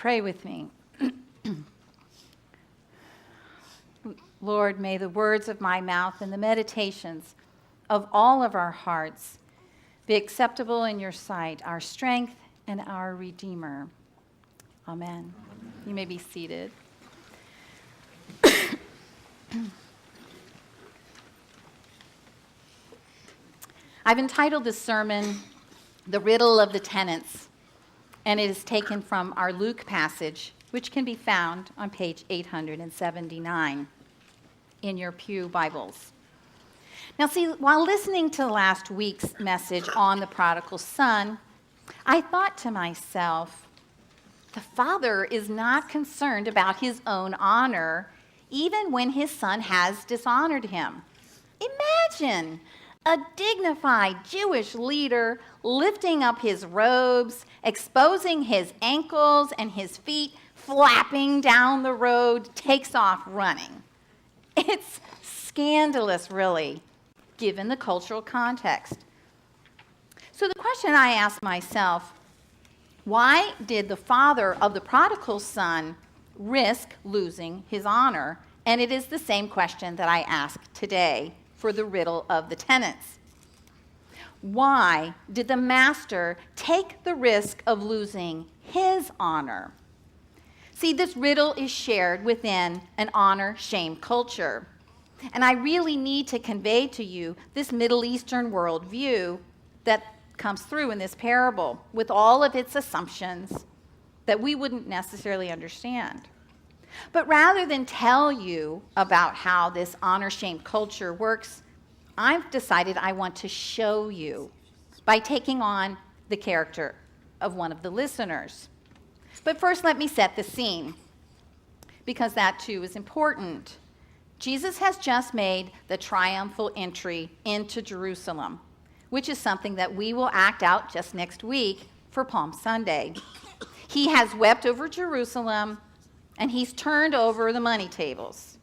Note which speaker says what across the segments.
Speaker 1: Pray with me. Lord, may the words of my mouth and the meditations of all of our hearts be acceptable in your sight, our strength and our Redeemer. Amen. You may be seated. I've entitled this sermon, The Riddle of the Tenants, and it is taken from our Luke passage, which can be found on page 879 in your pew Bibles. Now see, while listening to last week's message on the prodigal son, I thought to myself, the father is not concerned about his own honor, even when his son has dishonored him. Imagine a dignified Jewish leader lifting up his robes, exposing his ankles and his feet, flapping down the road, takes off running. It's scandalous, really, given the cultural context. So the question I ask myself, why did the father of the prodigal son risk losing his honor? And it is the same question that I ask today for the riddle of the tenants. Why did the master take the risk of losing his honor? See, this riddle is shared within an honor-shame culture. And I really need to convey to you this Middle Eastern worldview that comes through in this parable with all of its assumptions that we wouldn't necessarily understand. But rather than tell you about how this honor-shame culture works, I've decided I want to show you by taking on the character of one of the listeners. But first, let me set the scene, because that too is important. Jesus has just made the triumphal entry into Jerusalem, which is something that we will act out just next week for Palm Sunday. He has wept over Jerusalem, and he's turned over the money tables.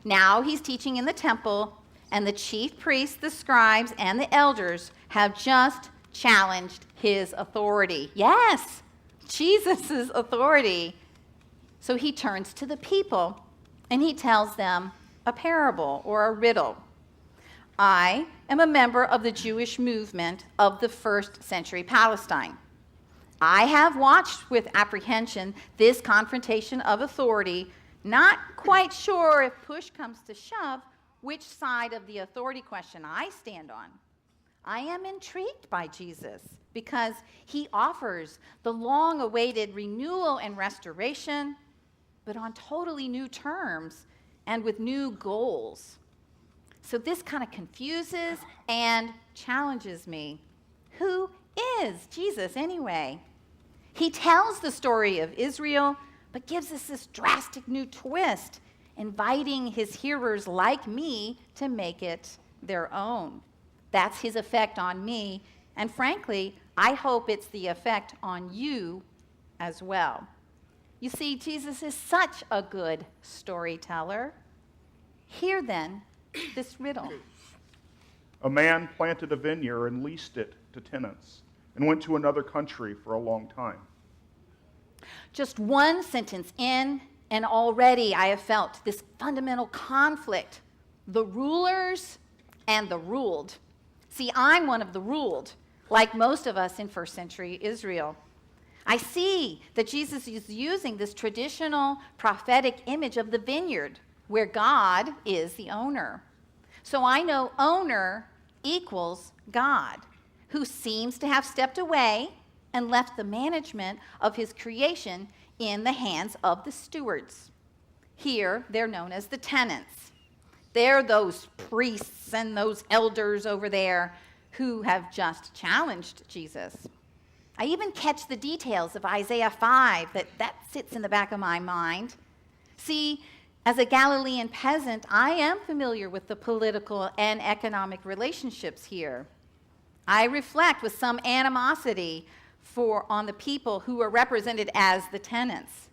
Speaker 1: Now he's teaching in the temple, and the chief priests, the scribes, and the elders have just challenged his authority. Yes, Jesus' authority. So he turns to the people, and he tells them a parable or a riddle. I am a member of the Jewish movement of the first century Palestine. I have watched with apprehension this confrontation of authority, not quite sure if push comes to shove which side of the authority question I stand on. I am intrigued by Jesus because he offers the long-awaited renewal and restoration, but on totally new terms and with new goals. So this kind of confuses and challenges me. Who is Jesus anyway? He tells the story of Israel, but gives us this drastic new twist, inviting his hearers like me to make it their own. That's his effect on me, and frankly, I hope it's the effect on you as well. You see, Jesus is such a good storyteller. Hear then this riddle.
Speaker 2: A man planted a vineyard and leased it to tenants and went to another country for a long time.
Speaker 1: Just one sentence in, and already I have felt this fundamental conflict. The rulers and the ruled. See, I'm one of the ruled, like most of us in first century Israel. I see that Jesus is using this traditional prophetic image of the vineyard, where God is the owner. So I know owner equals God, who seems to have stepped away and left the management of his creation in the hands of the stewards. Here, they're known as the tenants. They're those priests and those elders over there who have just challenged Jesus. I even catch the details of Isaiah 5 that sits in the back of my mind. See, as a Galilean peasant, I am familiar with the political and economic relationships here. I reflect with some animosity on the people who are represented as the tenants.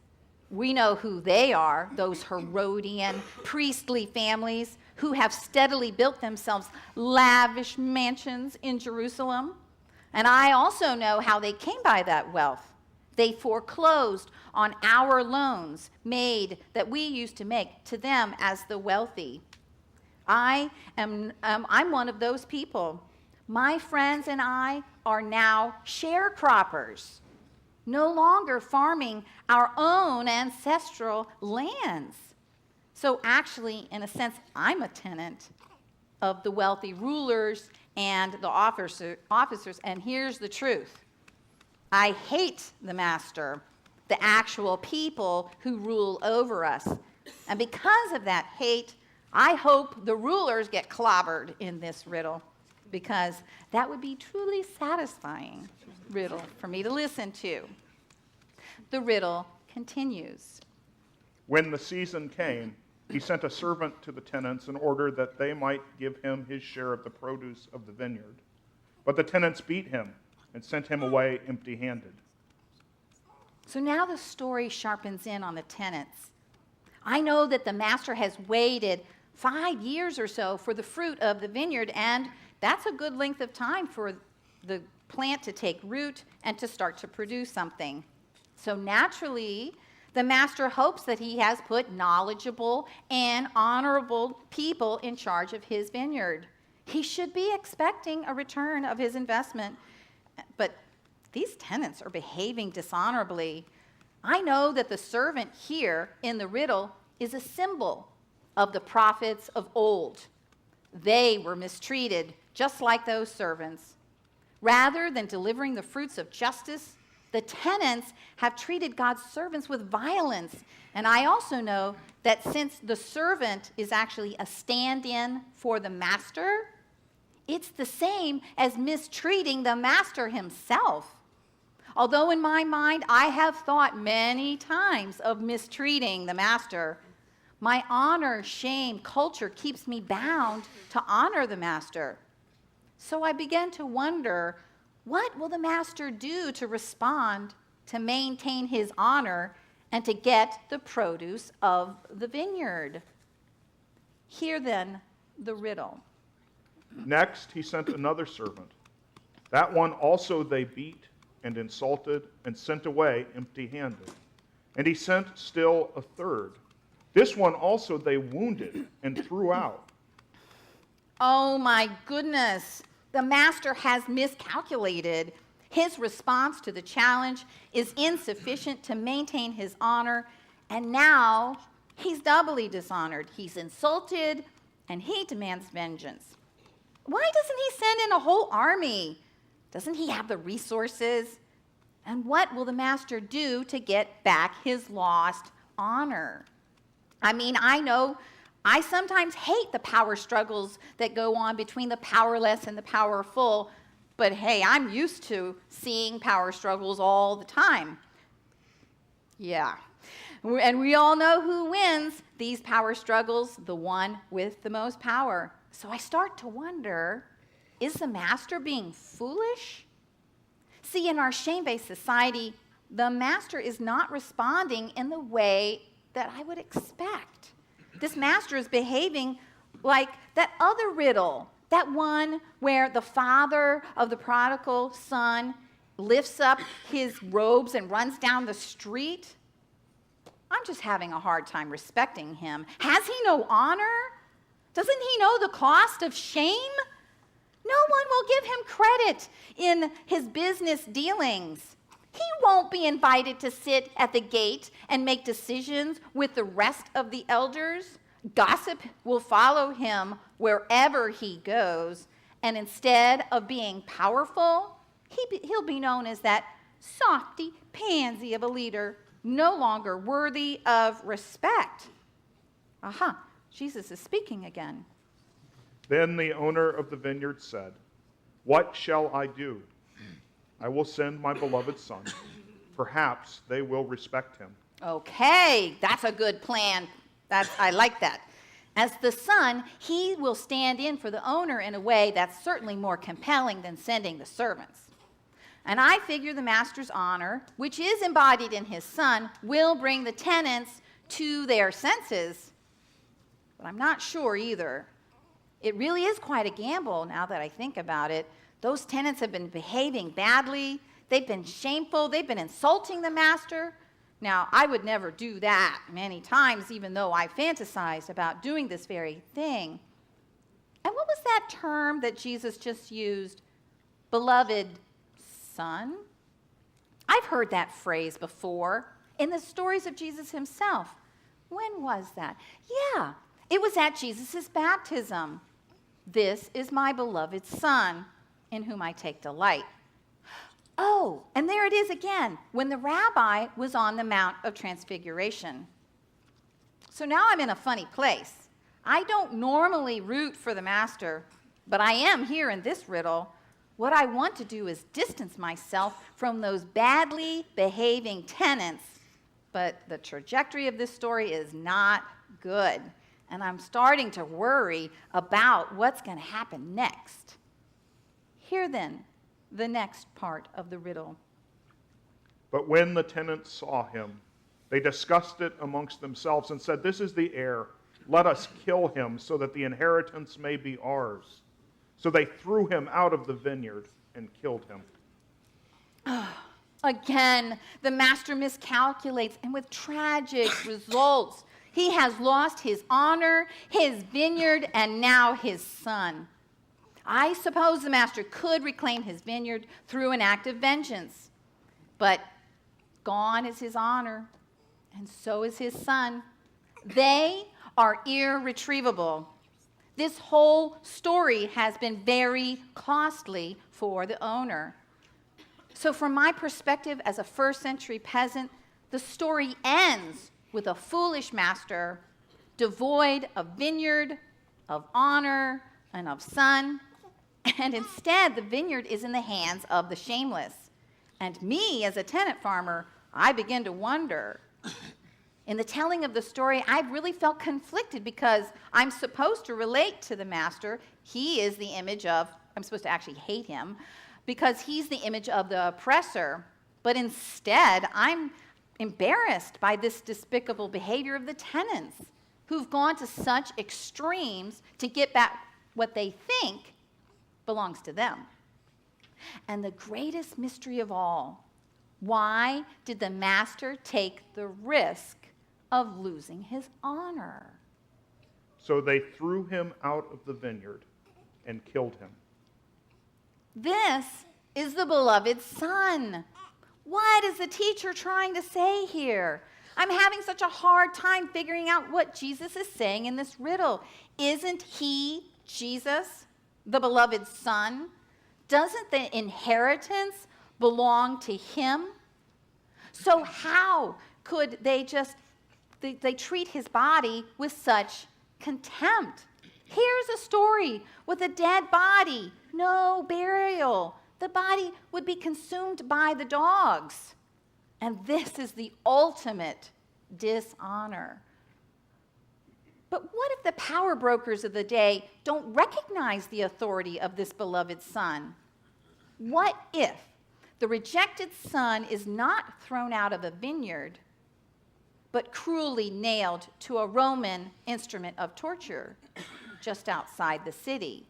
Speaker 1: We know who they are, those Herodian priestly families who have steadily built themselves lavish mansions in Jerusalem. And I also know how they came by that wealth, They foreclosed on our loans that we used to make to them as the wealthy. I'm one of those people. My friends and I are now sharecroppers, no longer farming our own ancestral lands. So actually, in a sense, I'm a tenant of the wealthy rulers and the officers. And here's the truth. I hate the master, the actual people who rule over us. And because of that hate, I hope the rulers get clobbered in this riddle, because that would be truly satisfying riddle for me to listen to. The riddle continues.
Speaker 2: When the season came, he sent a servant to the tenants in order that they might give him his share of the produce of the vineyard. But the tenants beat him and sent him away empty-handed.
Speaker 1: So now the story sharpens in on the tenants. I know that the master has waited 5 years or so for the fruit of the vineyard, and that's a good length of time for the plant to take root and to start to produce something. So naturally, the master hopes that he has put knowledgeable and honorable people in charge of his vineyard. He should be expecting a return of his investment, but these tenants are behaving dishonorably. I know that the servant here in the riddle is a symbol of the prophets of old. They were mistreated just like those servants. Rather than delivering the fruits of justice, the tenants have treated God's servants with violence. And I also know that since the servant is actually a stand-in for the master, it's the same as mistreating the master himself. Although in my mind, I have thought many times of mistreating the master, my honor, shame, culture keeps me bound to honor the master. So I began to wonder, what will the master do to respond, to maintain his honor, and to get the produce of the vineyard? Hear then the riddle.
Speaker 2: Next, he sent another servant. That one also they beat and insulted and sent away empty-handed. And he sent still a third. This one also they wounded and threw out.
Speaker 1: Oh my goodness, the master has miscalculated. His response to the challenge is insufficient to maintain his honor, and now he's doubly dishonored. He's insulted, and he demands vengeance. Why doesn't he send in a whole army? Doesn't he have the resources? And what will the master do to get back his lost honor? I mean, I know I sometimes hate the power struggles that go on between the powerless and the powerful, but hey, I'm used to seeing power struggles all the time. Yeah. And we all know who wins these power struggles, the one with the most power. So I start to wonder, is the master being foolish? See, in our shame-based society, the master is not responding in the way that I would expect. This master is behaving like that other riddle, that one where the father of the prodigal son lifts up his robes and runs down the street. I'm just having a hard time respecting him. Has he no honor? Doesn't he know the cost of shame? No one will give him credit in his business dealings. He won't be invited to sit at the gate and make decisions with the rest of the elders. Gossip will follow him wherever he goes, and instead of being powerful, he'll be known as that softy pansy of a leader, no longer worthy of respect. Aha, Jesus is speaking again.
Speaker 2: Then the owner of the vineyard said, "What shall I do? I will send my beloved son. Perhaps they will respect him."
Speaker 1: Okay, that's a good plan. I like that. As the son, he will stand in for the owner in a way that's certainly more compelling than sending the servants. And I figure the master's honor, which is embodied in his son, will bring the tenants to their senses. But I'm not sure either. It really is quite a gamble now that I think about it. Those tenants have been behaving badly. They've been shameful. They've been insulting the master. Now, I would never do that many times, even though I fantasized about doing this very thing. And what was that term that Jesus just used? Beloved son? I've heard that phrase before in the stories of Jesus himself. When was that? Yeah, it was at Jesus' baptism. This is my beloved son, in whom I take delight. Oh, and there it is again, when the rabbi was on the Mount of Transfiguration. So now I'm in a funny place. I don't normally root for the master, but I am here in this riddle. What I want to do is distance myself from those badly behaving tenants, but the trajectory of this story is not good, and I'm starting to worry about what's going to happen next. Here then, the next part of the riddle.
Speaker 2: But when the tenants saw him, they discussed it amongst themselves and said, "This is the heir. Let us kill him so that the inheritance may be ours." So they threw him out of the vineyard and killed him.
Speaker 1: Again, the master miscalculates, and with tragic results. He has lost his honor, his vineyard, and now his son. I suppose the master could reclaim his vineyard through an act of vengeance. But gone is his honor, and so is his son. They are irretrievable. This whole story has been very costly for the owner. So from my perspective as a first-century peasant, the story ends with a foolish master, devoid of vineyard, of honor, and of son. And instead, the vineyard is in the hands of the shameless. And me, as a tenant farmer, I begin to wonder. In the telling of the story, I've really felt conflicted because I'm supposed to relate to the master. He is the image of, I'm supposed to actually hate him, because he's the image of the oppressor. But instead, I'm embarrassed by this despicable behavior of the tenants who've gone to such extremes to get back what they think belongs to them. And the greatest mystery of all, why did the master take the risk of losing his honor?
Speaker 2: So they threw him out of the vineyard and killed him.
Speaker 1: This is the beloved son. What is the teacher trying to say here? I'm having such a hard time figuring out what Jesus is saying in this riddle. Isn't he, Jesus, the beloved son? Doesn't the inheritance belong to him? So how could they treat his body with such contempt? Here's a story with a dead body, no burial. The body would be consumed by the dogs. And this is the ultimate dishonor. But what if the power brokers of the day don't recognize the authority of this beloved son? What if the rejected son is not thrown out of a vineyard, but cruelly nailed to a Roman instrument of torture just outside the city?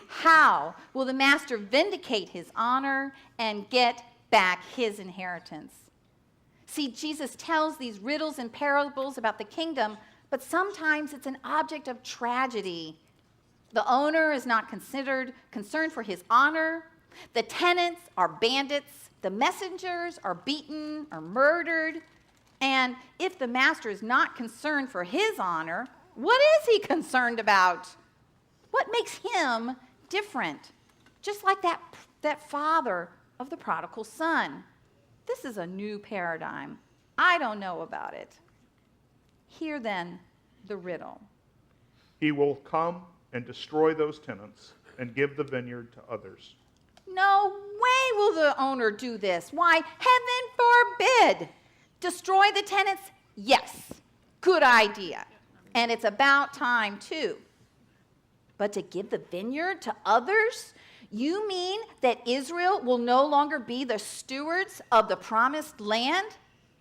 Speaker 1: How will the master vindicate his honor and get back his inheritance? See, Jesus tells these riddles and parables about the kingdom, but sometimes it's an object of tragedy. The owner is not concerned for his honor. The tenants are bandits. The messengers are beaten or murdered. And if the master is not concerned for his honor, what is he concerned about? What makes him different? Just like that father of the prodigal son. This is a new paradigm. I don't know about it. Hear then the riddle.
Speaker 2: He will come and destroy those tenants and give the vineyard to others.
Speaker 1: No way will the owner do this. Why, heaven forbid. Destroy the tenants? Yes, good idea. And it's about time too. But to give the vineyard to others? You mean that Israel will no longer be the stewards of the promised land?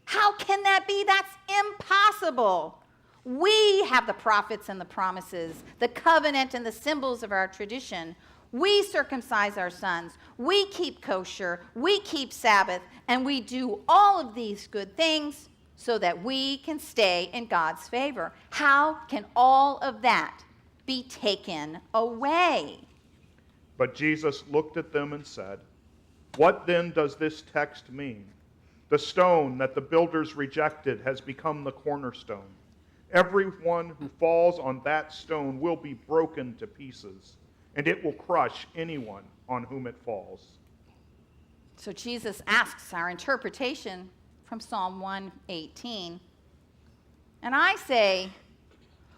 Speaker 1: How can that be? That's impossible. We have the prophets and the promises, the covenant and the symbols of our tradition. We circumcise our sons. We keep kosher. We keep Sabbath. And we do all of these good things so that we can stay in God's favor. How can all of that be taken away?
Speaker 2: But Jesus looked at them and said, "What then does this text mean? The stone that the builders rejected has become the cornerstone. Everyone who falls on that stone will be broken to pieces, and it will crush anyone on whom it falls."
Speaker 1: So Jesus asks our interpretation from Psalm 118. And I say,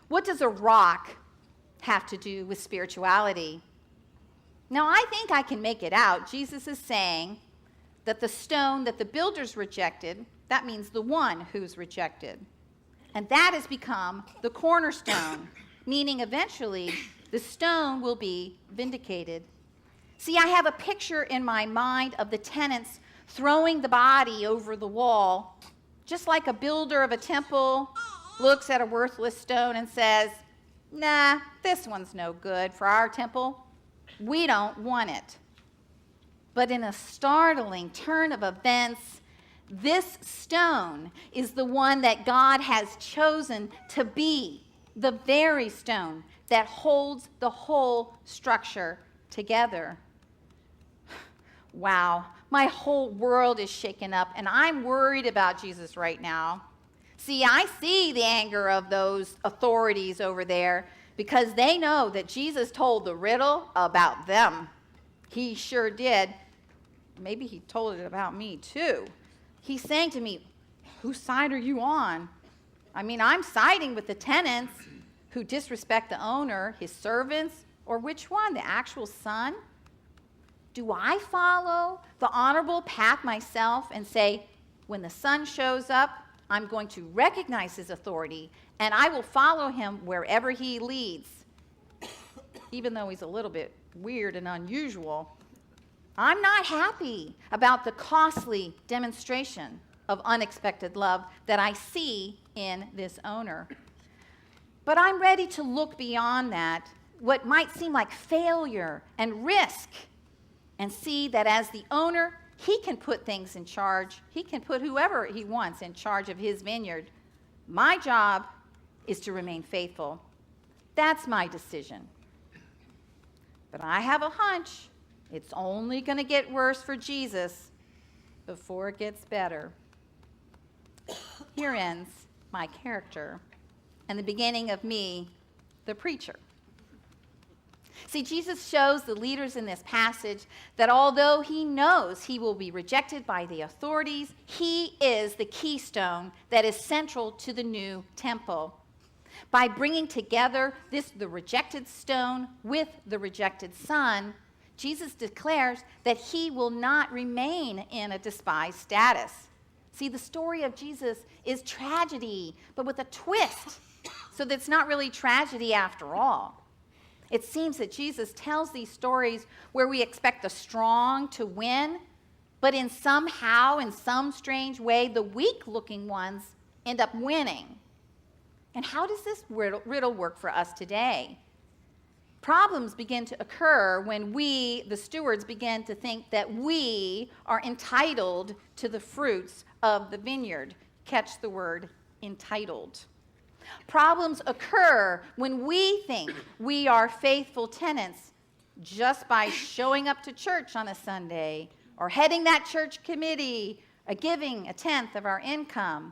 Speaker 1: what does a rock have to do with spirituality? Now, I think I can make it out. Jesus is saying that the stone that the builders rejected, that means the one who's rejected. And that has become the cornerstone, meaning eventually the stone will be vindicated. See, I have a picture in my mind of the tenants throwing the body over the wall, just like a builder of a temple looks at a worthless stone and says, "Nah, this one's no good for our temple. We don't want it." But in a startling turn of events, this stone is the one that God has chosen to be the very stone that holds the whole structure together. Wow, my whole world is shaken up, and I'm worried about Jesus right now. See, I see the anger of those authorities over there because they know that Jesus told the riddle about them. He sure did. Maybe he told it about me too. He's saying to me, whose side are you on? I mean, I'm siding with the tenants who disrespect the owner, his servants, or which one, the actual son? Do I follow the honorable path myself and say, when the son shows up, I'm going to recognize his authority and I will follow him wherever he leads, even though he's a little bit weird and unusual? I'm not happy about the costly demonstration of unexpected love that I see in this owner. But I'm ready to look beyond that, what might seem like failure and risk, and see that as the owner, he can put things in charge. He can put whoever he wants in charge of his vineyard. My job is to remain faithful. That's my decision. But I have a hunch it's only going to get worse for Jesus before it gets better. Here ends my character and the beginning of me, the preacher. See, Jesus shows the leaders in this passage that although he knows he will be rejected by the authorities, he is the keystone that is central to the new temple. By bringing together the rejected stone with the rejected son, Jesus declares that he will not remain in a despised status. See, the story of Jesus is tragedy, but with a twist, so that it's not really tragedy after all. It seems that Jesus tells these stories where we expect the strong to win, but in some strange way, the weak-looking ones end up winning. And how does this riddle work for us today? Problems begin to occur when we, the stewards, begin to think that we are entitled to the fruits of the vineyard. Catch the word entitled. Problems occur when we think we are faithful tenants just by showing up to church on a Sunday or heading that church committee or giving a tenth of our income.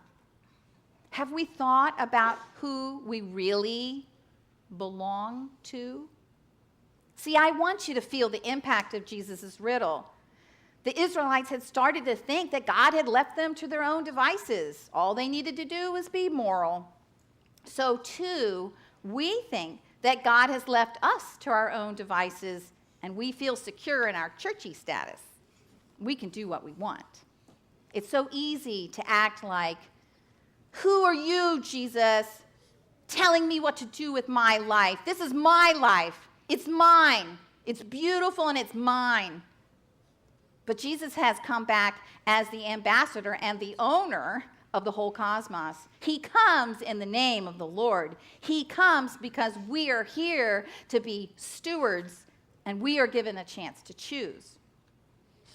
Speaker 1: Have we thought about who we really belong to? See, I want you to feel the impact of Jesus' riddle. The Israelites had started to think that God had left them to their own devices. All they needed to do was be moral. So, too, we think that God has left us to our own devices, and we feel secure in our churchy status. We can do what we want. It's so easy to act like, who are you, Jesus, telling me what to do with my life? This is my life. It's mine. It's beautiful and it's mine. But Jesus has come back as the ambassador and the owner of the whole cosmos. He comes in the name of the Lord. He comes because we are here to be stewards and we are given a chance to choose.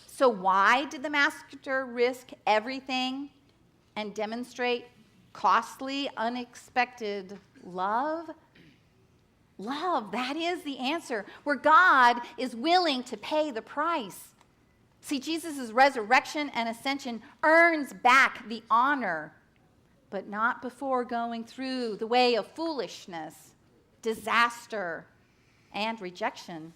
Speaker 1: So why did the master risk everything and demonstrate costly, unexpected love? Love, that is the answer, where God is willing to pay the price. See, Jesus' resurrection and ascension earns back the honor, but not before going through the way of foolishness, disaster, and rejection.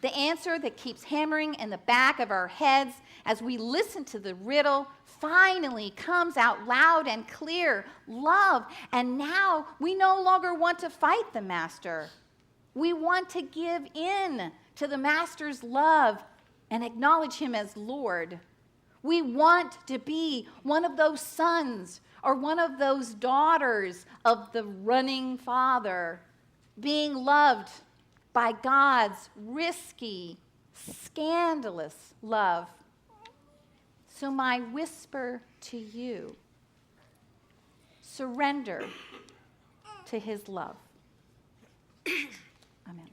Speaker 1: The answer that keeps hammering in the back of our heads as we listen to the riddle finally comes out loud and clear: love. And now we no longer want to fight the master. We want to give in to the master's love and acknowledge him as Lord. We want to be one of those sons or one of those daughters of the running Father, being loved by God's risky, scandalous love. So my whisper to you: surrender to his love. Amen.